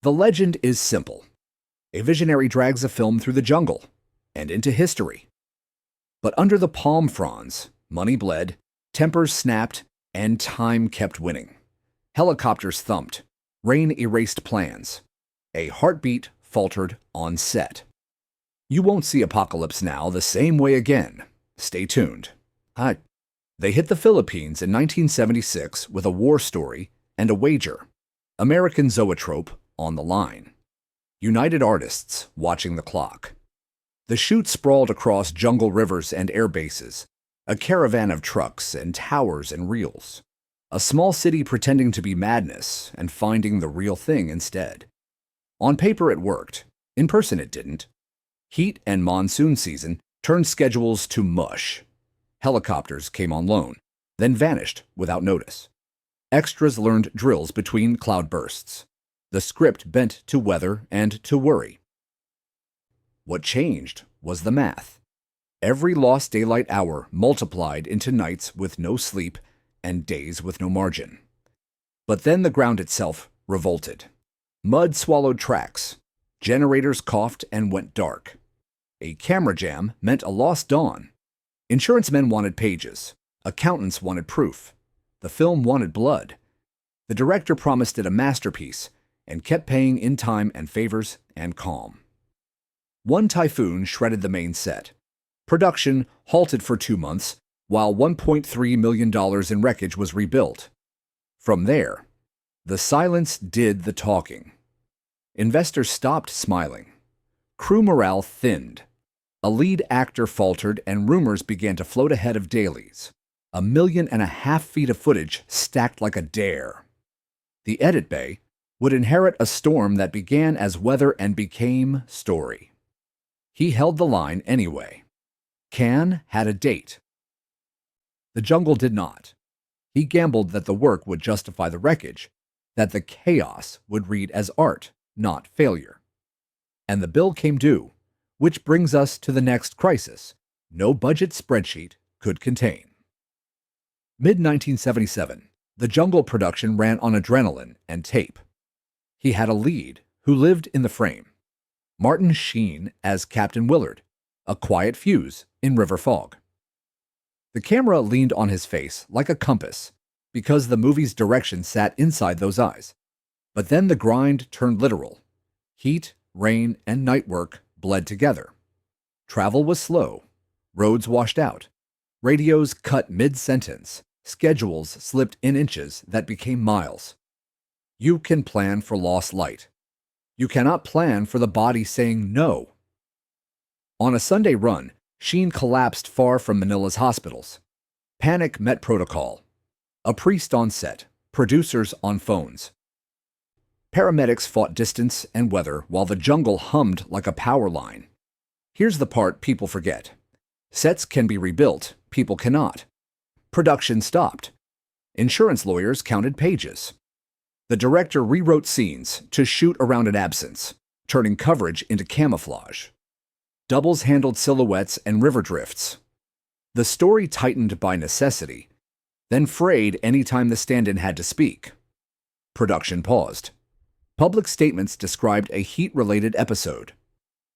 The legend is simple. A visionary drags a film through the jungle and into history. But under the palm fronds, money bled, tempers snapped, and time kept winning. Helicopters thumped, rain erased plans. A heartbeat faltered on set. You won't see Apocalypse Now the same way again. Stay tuned. They hit the Philippines in 1976 with a war story and a wager. American zoetrope on the line. United artists watching the clock. The shoot sprawled across jungle rivers and air bases, a caravan of trucks and towers and reels. A small city pretending to be madness and finding the real thing instead. On paper it worked. In person it didn't. Heat and monsoon season turned schedules to mush. Helicopters came on loan, then vanished without notice. Extras learned drills between cloudbursts. The script bent to weather and to worry. What changed was the math. Every lost daylight hour multiplied into nights with no sleep and days with no margin. But then the ground itself revolted. Mud swallowed tracks. Generators coughed and went dark. A camera jam meant a lost dawn. Insurance men wanted pages. Accountants wanted proof. The film wanted blood. The director promised it a masterpiece and kept paying in time and favors and calm. One typhoon shredded the main set. Production halted for 2 months while $1.3 million in wreckage was rebuilt. From there, the silence did the talking. Investors stopped smiling. Crew morale thinned. A lead actor faltered and rumors began to float ahead of dailies. 1.5 million feet of footage stacked like a dare. The edit bay would inherit a storm that began as weather and became story. He held the line anyway. Cannes had a date. The jungle did not. He gambled that the work would justify the wreckage, that the chaos would read as art, not failure. And the bill came due, which brings us to the next crisis no budget spreadsheet could contain. Mid-1977, the jungle production ran on adrenaline and tape. He had a lead who lived in the frame. Martin Sheen as Captain Willard, a quiet fuse in river fog. The camera leaned on his face like a compass because the movie's direction sat inside those eyes. But then the grind turned literal. Heat, rain, and night work bled together. Travel was slow. Roads washed out. Radios cut mid-sentence. Schedules slipped in inches that became miles. You can plan for lost light. You cannot plan for the body saying no. On a Sunday run, Sheen collapsed far from Manila's hospitals. Panic met protocol. A priest on set, producers on phones. Paramedics fought distance and weather while the jungle hummed like a power line. Here's the part people forget. Sets can be rebuilt, people cannot. Production stopped. Insurance lawyers counted pages. The director rewrote scenes to shoot around an absence, turning coverage into camouflage. Doubles handled silhouettes and river drifts. The story tightened by necessity, then frayed any time the stand-in had to speak. Production paused. Public statements described a heat-related episode.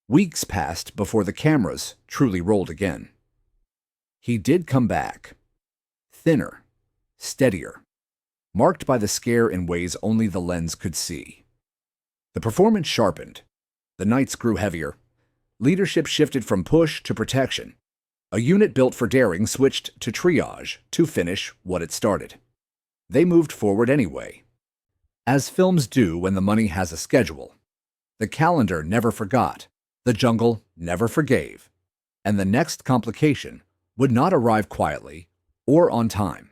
Weeks passed before the cameras truly rolled again. He did come back. Thinner, steadier, marked by the scare in ways only the lens could see. The performance sharpened. The nights grew heavier. Leadership shifted from push to protection. A unit built for daring switched to triage to finish what it started. They moved forward anyway. As films do when the money has a schedule. The calendar never forgot. The jungle never forgave. And the next complication would not arrive quietly or on time.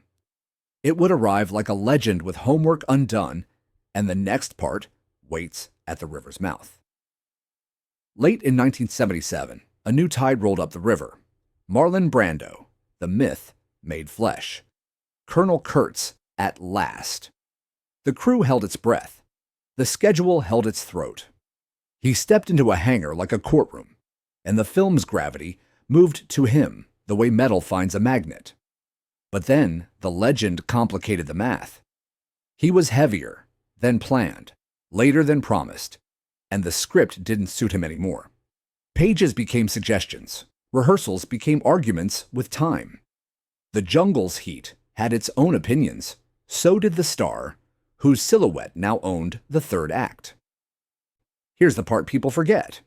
It would arrive like a legend with homework undone, and the next part waits at the river's mouth. Late in 1977, a new tide rolled up the river. Marlon Brando, the myth made flesh. Colonel Kurtz, at last. The crew held its breath. The schedule held its throat. He stepped into a hangar like a courtroom, and the film's gravity moved to him the way metal finds a magnet. But then the legend complicated the math. He was heavier than planned. later than promised, and the script didn't suit him anymore. Pages became suggestions. Rehearsals became arguments with time. The jungle's heat had its own opinions. So did the star, whose silhouette now owned the third act. Here's the part people forget.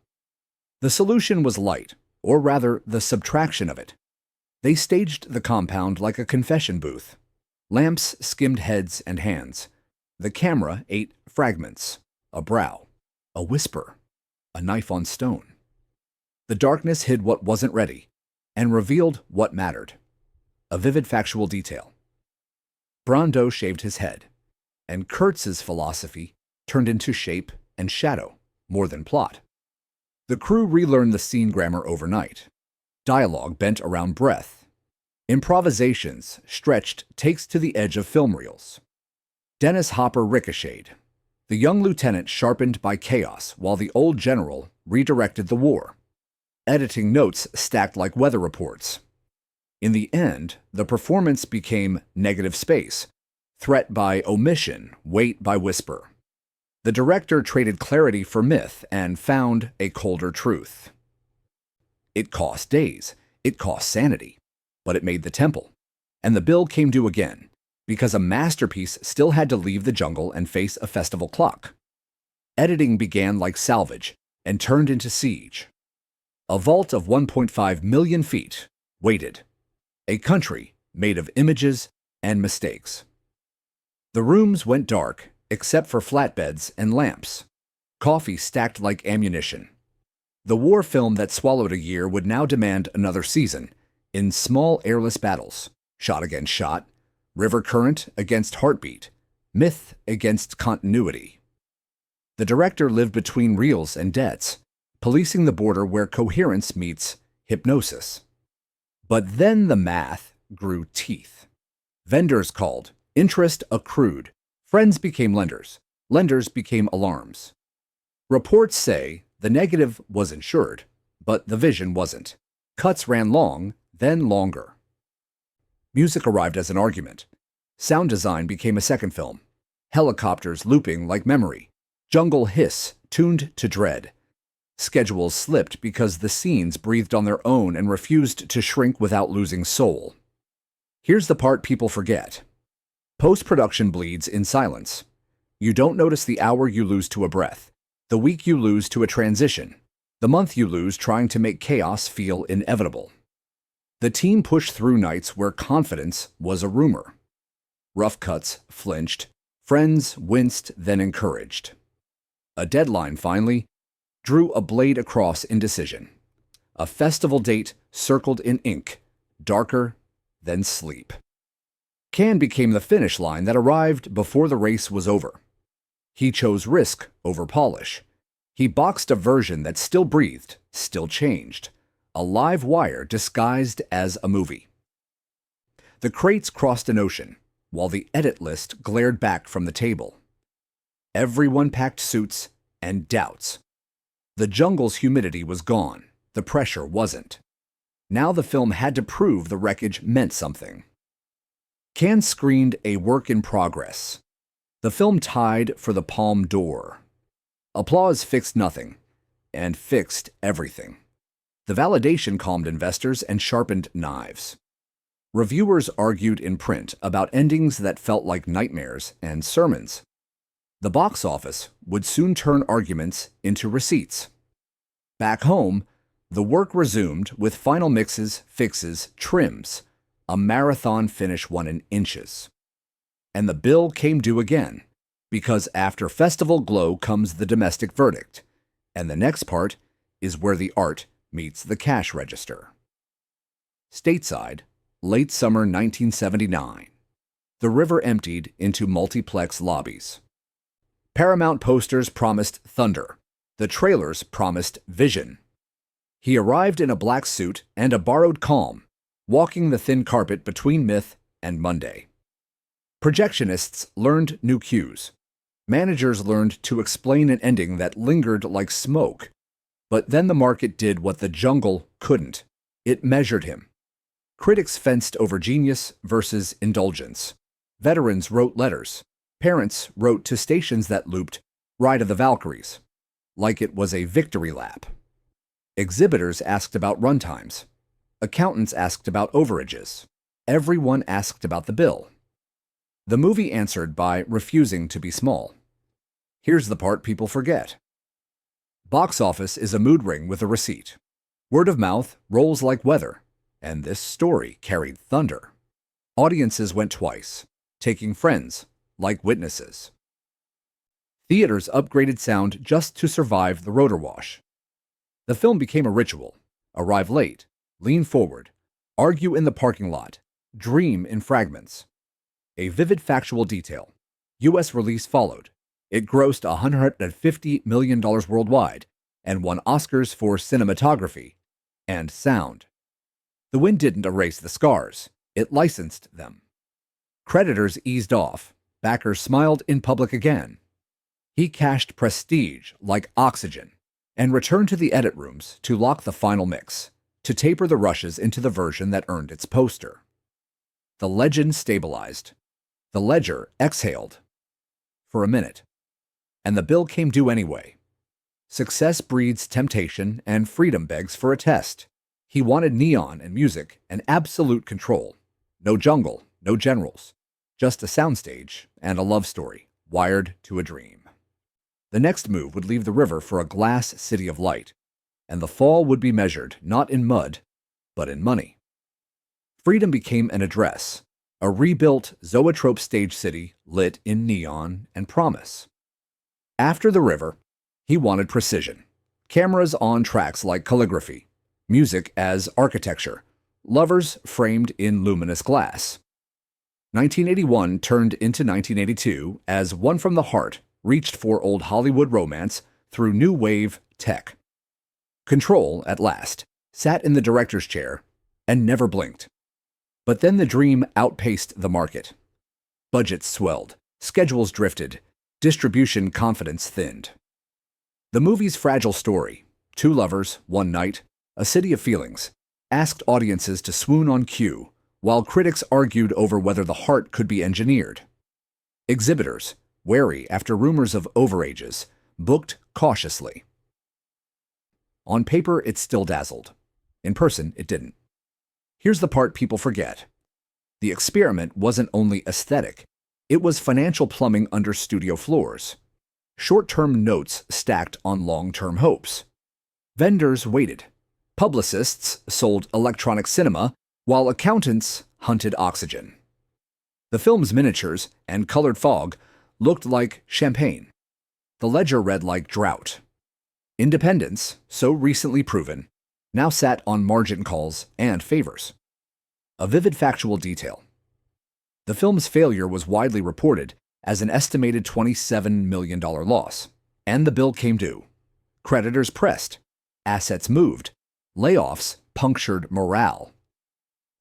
The solution was light, or rather the subtraction of it. They staged the compound like a confession booth. Lamps skimmed heads and hands. The camera ate fragments, a brow, a whisper, a knife on stone. The darkness hid what wasn't ready and revealed what mattered. A vivid factual detail. Brando shaved his head, and Kurtz's philosophy turned into shape and shadow, more than plot. The crew relearned the scene grammar overnight. Dialogue bent around breath. Improvisations stretched takes to the edge of film reels. Dennis Hopper ricocheted. The young lieutenant sharpened by chaos while the old general redirected the war. Editing notes stacked like weather reports. In the end, the performance became negative space, threat by omission, weight by whisper. The director traded clarity for myth and found a colder truth. It cost days, it cost sanity, but it made the temple. And the bill came due again, because a masterpiece still had to leave the jungle and face a festival clock. Editing began like salvage and turned into siege. A vault of 1.5 million feet waited. A country made of images and mistakes. The rooms went dark, except for flatbeds and lamps. Coffee stacked like ammunition. The war film that swallowed a year would now demand another season, in small airless battles, shot against shot, river current against heartbeat, myth against continuity. The director lived between reels and debts, policing the border where coherence meets hypnosis. But then the math grew teeth. Vendors called, interest accrued, friends became lenders, lenders became alarms. Reports say the negative was insured, but the vision wasn't. Cuts ran long, then longer. Music arrived as an argument. Sound design became a second film. Helicopters looping like memory. Jungle hiss tuned to dread. Schedules slipped because the scenes breathed on their own and refused to shrink without losing soul. Here's the part people forget. Post-production bleeds in silence. You don't notice the hour you lose to a breath, the week you lose to a transition, the month you lose trying to make chaos feel inevitable. The team pushed through nights where confidence was a rumor. Rough cuts flinched, friends winced, then encouraged. A deadline, finally, drew a blade across indecision. A festival date circled in ink, darker than sleep. Cannes became the finish line that arrived before the race was over. He chose risk over polish. He boxed a version that still breathed, still changed. A live wire disguised as a movie. The crates crossed an ocean, while the edit list glared back from the table. Everyone packed suits and doubts. The jungle's humidity was gone. The pressure wasn't. Now the film had to prove the wreckage meant something. Cannes screened a work in progress. The film tied for the Palme d'Or. Applause fixed nothing, and fixed everything. The validation calmed investors and sharpened knives. Reviewers argued in print about endings that felt like nightmares and sermons. The box office would soon turn arguments into receipts. Back home, the work resumed with final mixes, fixes, trims, a marathon finish won in inches. And the bill came due again, because after festival glow comes the domestic verdict, and the next part is where the art meets the cash register. Stateside, late summer 1979. The river emptied into multiplex lobbies. Paramount posters promised thunder. The trailers promised vision. He arrived in a black suit and a borrowed calm, walking the thin carpet between myth and Monday. Projectionists learned new cues. Managers learned to explain an ending that lingered like smoke. But then the market did what the jungle couldn't. It measured him. Critics fenced over genius versus indulgence. Veterans wrote letters. Parents wrote to stations that looped, Ride of the Valkyries, like it was a victory lap. Exhibitors asked about runtimes. Accountants asked about overages. Everyone asked about the bill. The movie answered by refusing to be small. Here's the part people forget. Box office is a mood ring with a receipt. Word of mouth rolls like weather, and this story carried thunder. Audiences went twice, taking friends like witnesses. Theaters upgraded sound just to survive the rotor wash. The film became a ritual. Arrive late, lean forward, argue in the parking lot, dream in fragments. A vivid factual detail. U.S. release followed. It grossed $150 million worldwide and won Oscars for cinematography and sound. The win didn't erase the scars. It licensed them. Creditors eased off. Backers smiled in public again. He cashed prestige like oxygen and returned to the edit rooms to lock the final mix, to taper the rushes into the version that earned its poster. The legend stabilized. The ledger exhaled. For a minute. And the bill came due anyway. Success breeds temptation and freedom begs for a test. He wanted neon and music and absolute control. No jungle, no generals. Just a soundstage and a love story, wired to a dream. The next move would leave the river for a glass city of light, and the fall would be measured not in mud, but in money. Freedom became an address, a rebuilt zoetrope stage city lit in neon and promise. After the river, he wanted precision. Cameras on tracks like calligraphy, music as architecture, lovers framed in luminous glass. 1981 turned into 1982 as One from the Heart reached for old Hollywood romance through new wave tech. Control, at last, sat in the director's chair and never blinked. But then the dream outpaced the market. Budgets swelled, schedules drifted, distribution confidence thinned. The movie's fragile story, two lovers, one night, a city of feelings, asked audiences to swoon on cue, while critics argued over whether the heart could be engineered. Exhibitors, wary after rumors of overages, booked cautiously. On paper, it still dazzled. In person, it didn't. Here's the part people forget. The experiment wasn't only aesthetic, it was financial plumbing under studio floors. Short-term notes stacked on long-term hopes. Vendors waited. Publicists sold electronic cinema, while accountants hunted oxygen. The film's miniatures and colored fog looked like champagne. The ledger read like drought. Independence, so recently proven, now sat on margin calls and favors. A vivid factual detail. The film's failure was widely reported as an estimated $27 million loss, and the bill came due. Creditors pressed. Assets moved. Layoffs punctured morale.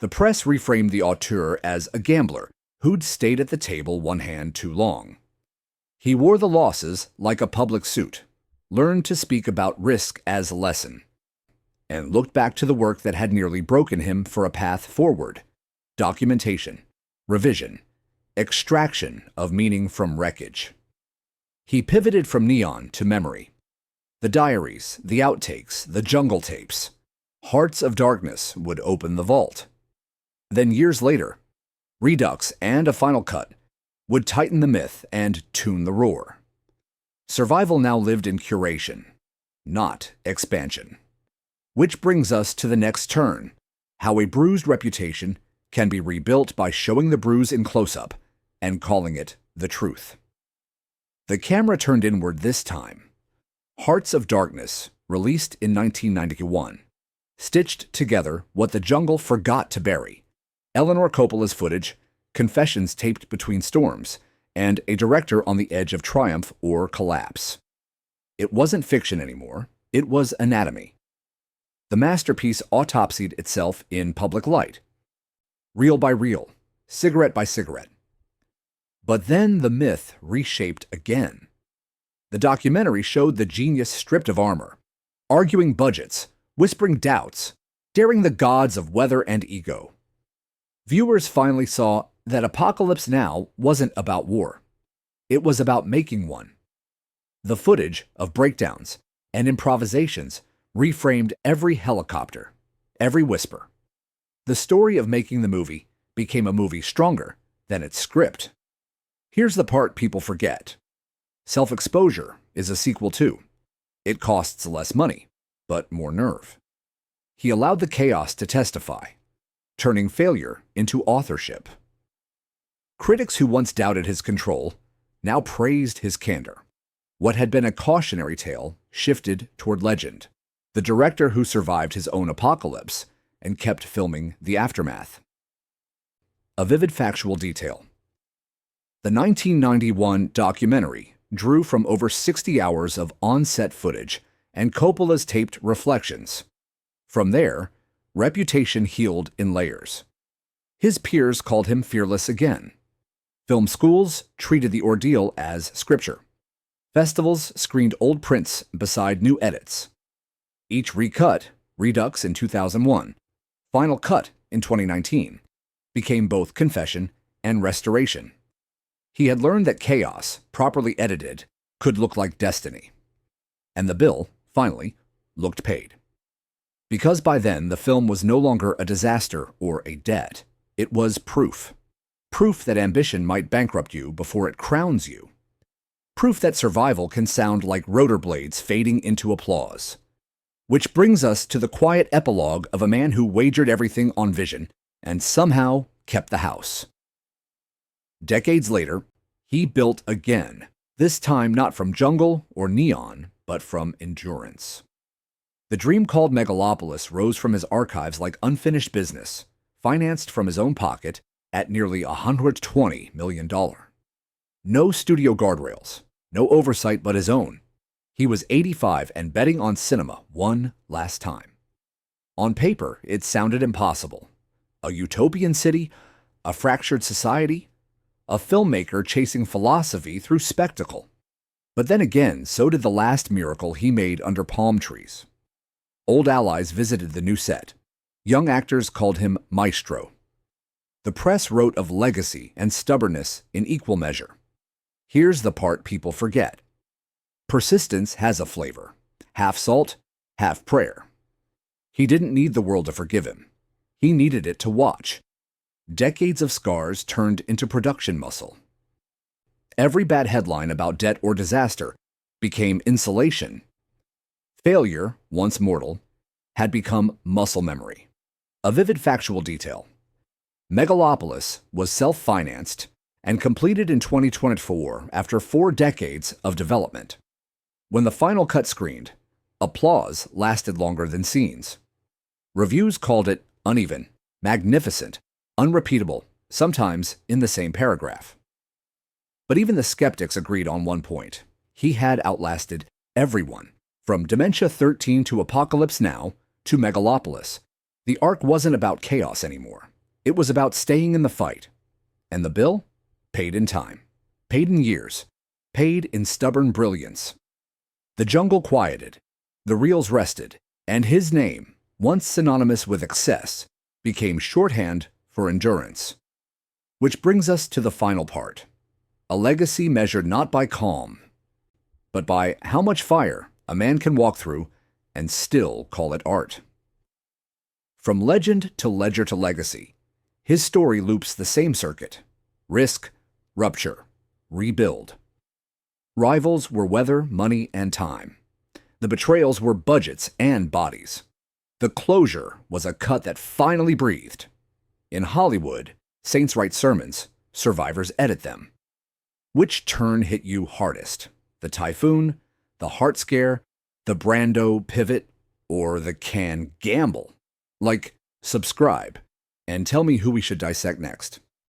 The press reframed the auteur as a gambler who'd stayed at the table one hand too long. He wore the losses like a public suit, learned to speak about risk as a lesson, and looked back to the work that had nearly broken him for a path forward: documentation, revision, extraction of meaning from wreckage. He pivoted from neon to memory. The diaries, the outtakes, the jungle tapes. Hearts of Darkness would open the vault. Then years later, Redux and a final cut would tighten the myth and tune the roar. Survival now lived in curation, not expansion. Which brings us to the next turn: how a bruised reputation can be rebuilt by showing the bruise in close-up and calling it the truth. The camera turned inward this time. Hearts of Darkness, released in 1991, stitched together what the jungle forgot to bury: Eleanor Coppola's footage, confessions taped between storms, and a director on the edge of triumph or collapse. It wasn't fiction anymore, it was anatomy. The masterpiece autopsied itself in public light, reel by reel, cigarette by cigarette. But then the myth reshaped again. The documentary showed the genius stripped of armor, arguing budgets, whispering doubts, daring the gods of weather and ego. Viewers finally saw that Apocalypse Now wasn't about war. It was about making one. The footage of breakdowns and improvisations reframed every helicopter, every whisper. The story of making the movie became a movie stronger than its script. Here's the part people forget. Self-Exposure is a sequel too. It costs less money, but more nerve. He allowed the chaos to testify, turning failure into authorship. Critics who once doubted his control now praised his candor. What had been a cautionary tale shifted toward legend. The director who survived his own apocalypse and kept filming the aftermath. A vivid factual detail. The 1991 documentary drew from over 60 hours of on-set footage and Coppola's taped reflections. From there, reputation healed in layers. His peers called him fearless again. Film schools treated the ordeal as scripture. Festivals screened old prints beside new edits. Each recut, Redux in 2001, Final Cut in 2019, became both confession and restoration. He had learned that chaos, properly edited, could look like destiny. And the bill, finally, looked paid. Because by then the film was no longer a disaster or a debt, it was proof. Proof that ambition might bankrupt you before it crowns you. Proof that survival can sound like rotor blades fading into applause. Which brings us to the quiet epilogue of a man who wagered everything on vision and somehow kept the house. Decades later, he built again, this time not from jungle or neon, but from endurance. The dream called Megalopolis rose from his archives like unfinished business, financed from his own pocket at nearly $120 million. No studio guardrails, no oversight but his own. He was 85 and betting on cinema one last time. On paper, it sounded impossible. A utopian city, a fractured society, a filmmaker chasing philosophy through spectacle. But then again, so did the last miracle he made under palm trees. Old allies visited the new set. Young actors called him Maestro. The press wrote of legacy and stubbornness in equal measure. Here's the part people forget. Persistence has a flavor. Half salt, half prayer. He didn't need the world to forgive him. He needed it to watch. Decades of scars turned into production muscle. Every bad headline about debt or disaster became insulation. Failure, once mortal, had become muscle memory. A vivid factual detail. Megalopolis was self-financed and completed in 2024 after 4 decades of development. When the final cut screened, applause lasted longer than scenes. Reviews called it uneven, magnificent, unrepeatable, sometimes in the same paragraph. But even the skeptics agreed on one point. He had outlasted everyone. From Dementia 13 to Apocalypse Now to Megalopolis, the arc wasn't about chaos anymore. It was about staying in the fight. And the bill? Paid in time. Paid in years. Paid in stubborn brilliance. The jungle quieted, the reels rested, and his name, once synonymous with excess, became shorthand for endurance. Which brings us to the final part. A legacy measured not by calm, but by how much fire a man can walk through and still call it art. From legend to ledger to legacy, his story loops the same circuit. Risk, rupture, rebuild. Rivals were weather, money, and time. The betrayals were budgets and bodies. The closure was a cut that finally breathed. In Hollywood, saints write sermons, survivors edit them. Which turn hit you hardest? The typhoon, the heart scare, the Brando pivot, or the can gamble? Like, subscribe, and tell me who we should dissect next.